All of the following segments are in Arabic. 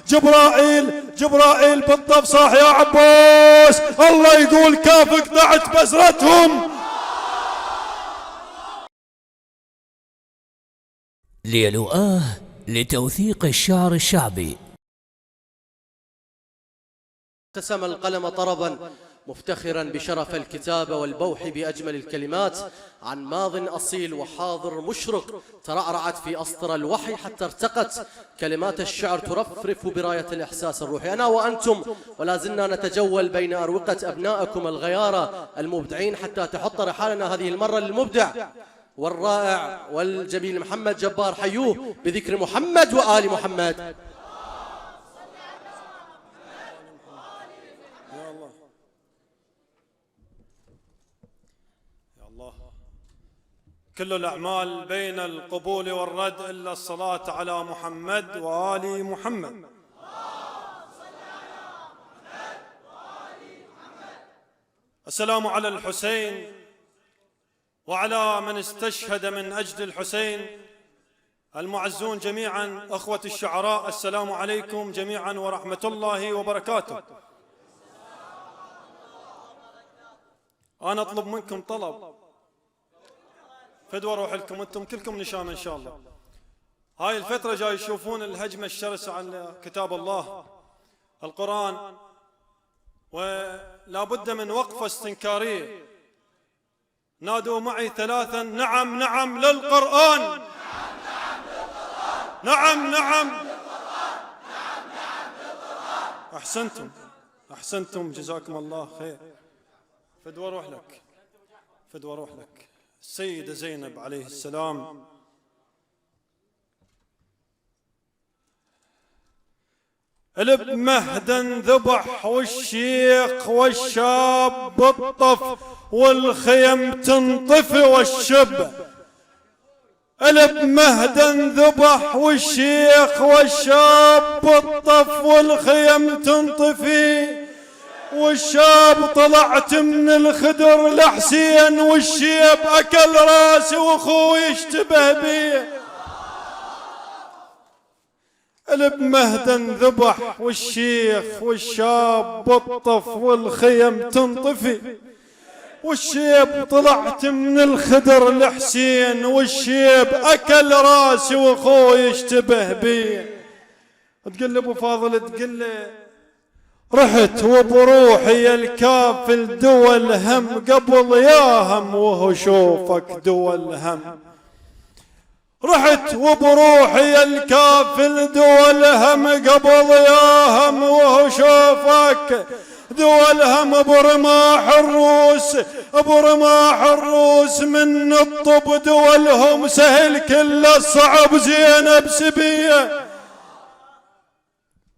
جبرائيل بالطف صاح يا عباس، الله يقول كافك ضعت بزرتهم. ليلوآه لتوثيق الشعر الشعبي. ابتسم القلم طربا مفتخرا بشرف الكتابة والبوح بأجمل الكلمات عن ماض أصيل وحاضر مشرق ترعرعت في أسطر الوحي حتى ارتقت كلمات الشعر ترفرف براية الإحساس الروحي. أنا وأنتم ولا زلنا نتجول بين أروقة أبنائكم الغيارى المبدعين حتى تحط رحالنا هذه المرة للمبدع والرائع والجميل محمد جبار. حيوه بذكر محمد وآل محمد. كل الأعمال بين القبول والرد إلا الصلاة على محمد وآل محمد. السلام على الحسين وعلى من استشهد من أجل الحسين. المعزون جميعا أخوة الشعراء، السلام عليكم جميعا ورحمة الله وبركاته. أنا أطلب منكم طلب، فدوى روح لكم، أنتم كلكم نشان إن شاء الله. هاي الفترة جاي يشوفون الهجمة الشرسة على كتاب الله القرآن، ولا بد من وقفة استنكارية. نادوا معي ثلاثا: نعم نعم للقرآن، نعم نعم للقرآن، أحسنتم جزاكم الله خير. فدوى روح لك، فدوى روح لك. السيدة زينب عليه السلام بمهدا ذبح والشيخ والشاب بالطف والخيم تنطفي والشب. بمهدا ذبح والشيخ والشاب بالطف والخيم تنطفي، والشاب طلعت من الخدر لحسين والشيب أكل راسي وأخوي يشتبه بيه. بمهدا ذبح والشيخ والشاب بالطف والخيم تنطفي، والشيب طلعت من الخدر لحسين والشيب أكل راسي وأخوي يشتبه بيه. تقول لي أبو فاضل، تقول لي رحت وبروحي الكافل دول هم قبل يا هم وهو شوفك دول هم. رحت وبروحي الكافل دول هم قبل يا هم وهو شوفك دول هم. برماح الروس من الطب دولهم سهل كل الصعب زينب سبيه.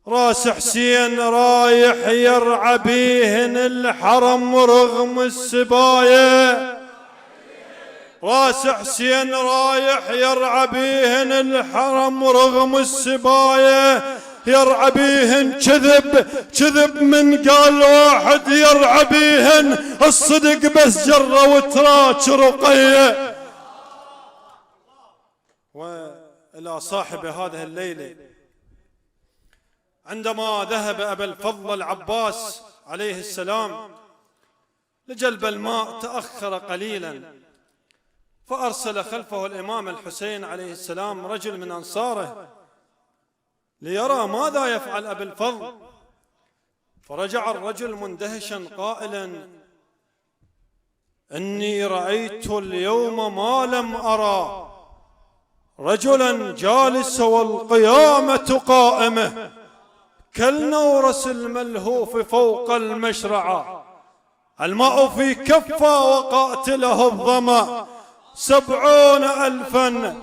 راس حسين رايح يرعى بيهن الحرم رغم السبايا، راس حسين رايح يرعى بيهن الحرم رغم السبايا. يرعى بيهن كذب من قال واحد يرعى بيهن الصدق بس جرة وتراك رقية. وإلى صاحب هذه الليلة، عندما ذهب أبا الفضل العباس عليه السلام لجلب الماء تأخر قليلا، فأرسل خلفه الإمام الحسين عليه السلام رجل من أنصاره ليرى ماذا يفعل أبا الفضل. فرجع الرجل مندهشا قائلا: إني رأيت اليوم ما لم أرى، رجلا جالس والقيامة قائمة كالنورس الملهوف فوق المشرعة، الماء في كفة وقاتله الظما 70,000.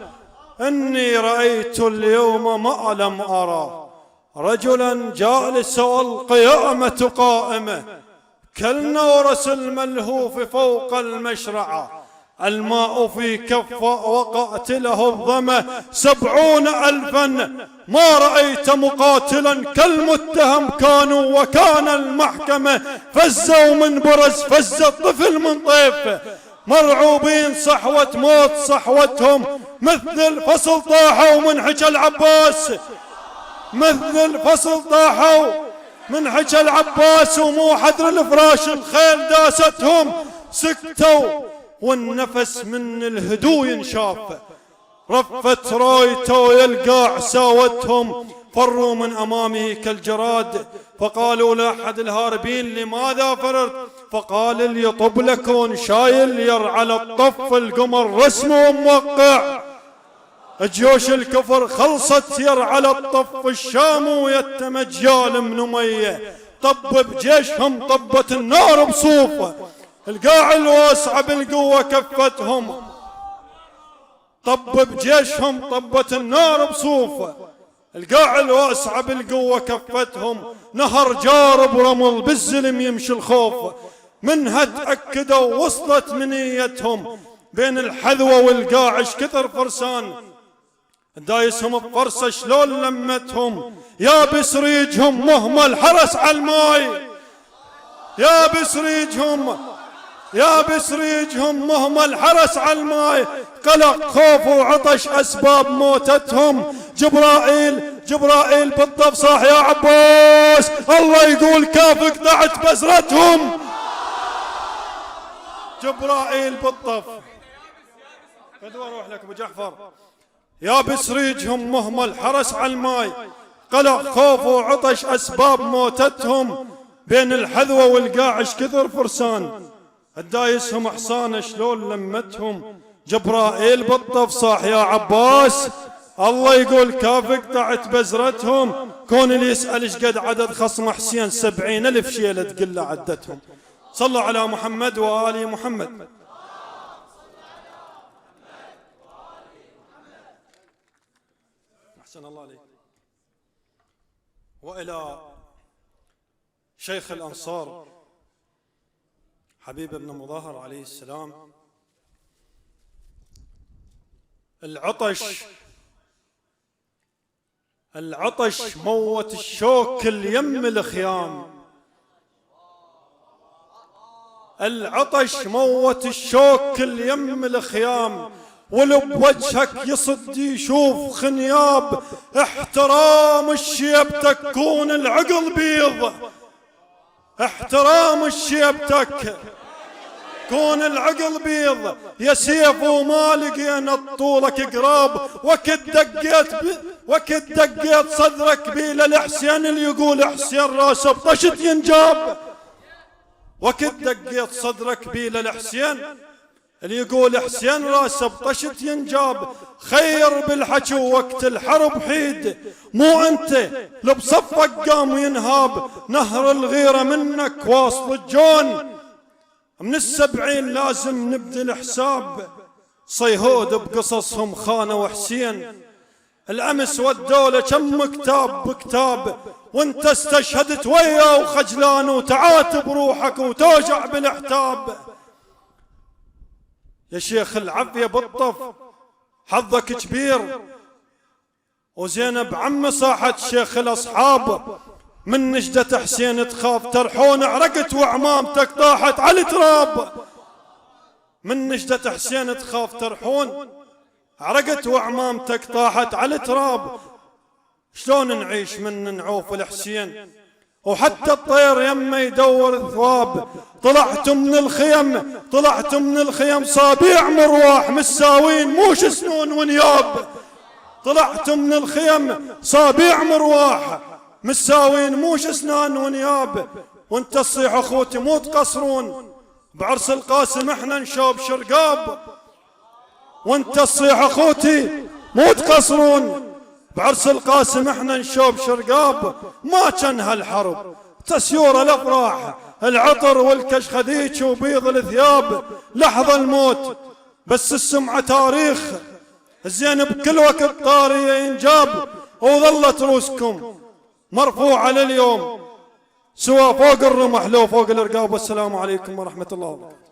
إني رأيت اليوم ما لم أرى، رجلا جالس والقيامة قائمة كالنورس الملهوف فوق المشرعة، الماء في كفة وقاتله الظما 70,000. ما رأيت مقاتلا كالمتهم كانوا وكان المحكمة فزوا من برز فز الطفل من طيف، مرعوبين صحوة موت صحوتهم مثل الفصل طاحوا من حجى العباس. مثل الفصل طاحوا من حجى العباس ومو حدر الفراش الخيل داستهم سكتوا والنفس من الهدو ينشاف رفت رايته يلقاع ساوتهم فروا من أمامه كالجراد فقالوا لأحد الهاربين لماذا فررت فقال اللي يطب لكون شايل يرعى الطف القمر رسمه وموقع جيوش الكفر خلصت يرعى الطف الشام ويتم جيال من أمية طب بجيشهم طبت النار بصوفه القاع الواسعة بالقوة كفتهم طب بجيشهم طبت النار بصوفه القاع الواسعة بالقوة كفتهم نهر جارب رمل بالزلم يمشي الخوف منها تأكدوا وصلت منيتهم بين الحذوة والقاعش كثر فرسان دايسهم بفرسة شلون لمتهم يا بسريجهم مهمل حرس على الماي يا بسريجهم مهمل حرس على الماي قلق خوف وعطش أسباب موتتهم جبرائيل بالطف صاح يا عباس الله يقول كافك ضعت بزرتهم جبرائيل بالطف فدوا روح لك ابو جعفر يا بسريجهم مهمل حرس على الماي قلق خوف وعطش أسباب موتتهم بين الحذوة والقاعش كثر فرسان الدايسهم حصان شلون لمتهم جبرائيل بالطف صاح يا عباس الله يقول كافك طعت بزرتهم كون اللي يسأل ايش قد عدد خصم حسين 70,000 شيلة تقل له عدتهم صلوا على محمد وآل محمد أحسن الله عليك. وإلى شيخ الأنصار حبيب بن مظاهر عليه السلام العطش موت الشوك اليم الخيام العطش موت الشوك اليم الخيام ولب وجهك يصد يشوف خنياب احترام الشيبتك كون العقل بيض احترام الشيبتك كون العقل بيض يا سيف وما لقينا طولك قراب وكد دقيت صدرك بيل الحسين اللي يقول حسين راسه بطشت ينجاب وكد دقيت صدرك بيل الحسين اللي يقول حسين راسه بطشت ينجاب خير بالحكي وقت الحرب حيد مو انت لبصفك قام ينهاب نهر الغيرة منك واصل الجون من 70 لازم نبدي الحساب صيهود بقصصهم خانة وحسين الأمس والدولة كم كتاب بكتاب وانت استشهدت وياه وخجلان وتعاتب روحك وتوجع بالاحتاب يا شيخ العافية بالطف حظك كبير وزينب عم صاحت شيخ الأصحاب من نجدة حسين تخاف ترحون عرقت وعمامتك طاحت على التراب من نجدة حسين تخاف ترحون عرقت وعمامتك طاحت على التراب شلون نعيش من نعوف الحسين وحتى الطير يمه يدور الثواب طلعتم من الخيم صابيع مرواح مساوين موش سنون ونياب طلعتم من الخيم صابيع مرواح مساوين موش اسنان ونياب وانت تصيح اخوتي مو تقصرون بعرس القاسم احنا نشوب شرقاب وانت تصيح اخوتي مو تقصرون بعرس القاسم احنا نشوب شرقاب ما كان هالحرب تسيور الافراح العطر والكشخديج وبيض الثياب لحظة الموت بس السمعة تاريخ الزين بكل وقت طارية ينجاب وظلت روسكم مرفوعة لليوم سواء فوق الرمح لو فوق الارقاب والسلام عليكم ورحمة الله وبركاته.